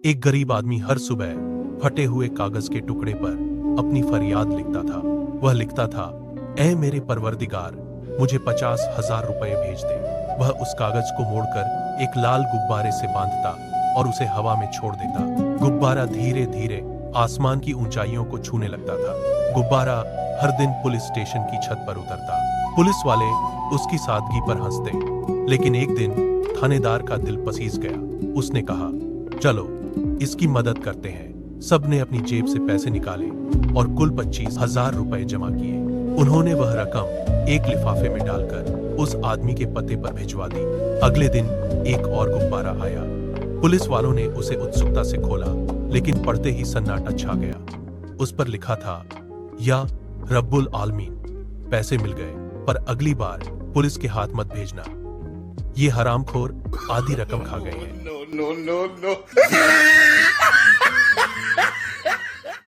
एक गरीब आदमी हर सुबह फटे हुए कागज के टुकड़े पर अपनी फरियाद लिखता था। वह लिखता था, ऐ मेरे परवरदिगार, मुझे 50,000 रुपए भेज दे। वह उस कागज को मोड़कर एक लाल गुब्बारे से बांधता और उसे हवा में छोड़ देता। गुब्बारा धीरे धीरे आसमान की ऊंचाइयों को छूने लगता था। गुब्बारा हर दिन पुलिस स्टेशन की छत पर उतरता। पुलिस वाले उसकी सादगी पर हंसते। लेकिन एक दिन थानेदार का दिल पसीज गया। उसने कहा, चलो इसकी मदद करते हैं। सबने अपनी जेब से पैसे निकाले और कुल 25,000 रुपए जमा किए। उन्होंने वह रकम एक लिफाफे में डालकर उस आदमी के पते पर भिजवा दी। अगले दिन एक और गुब्बारा आया। पुलिस वालों ने उसे उत्सुकता से खोला, लेकिन पढ़ते ही सन्नाटा छा गया। उस पर लिखा था, या रब्बुल आलमीन, पैसे मिल गए, पर अगली बार पुलिस के हाथ मत भेजना। ये हरामखोर आधी रकम खा गए हैं। No.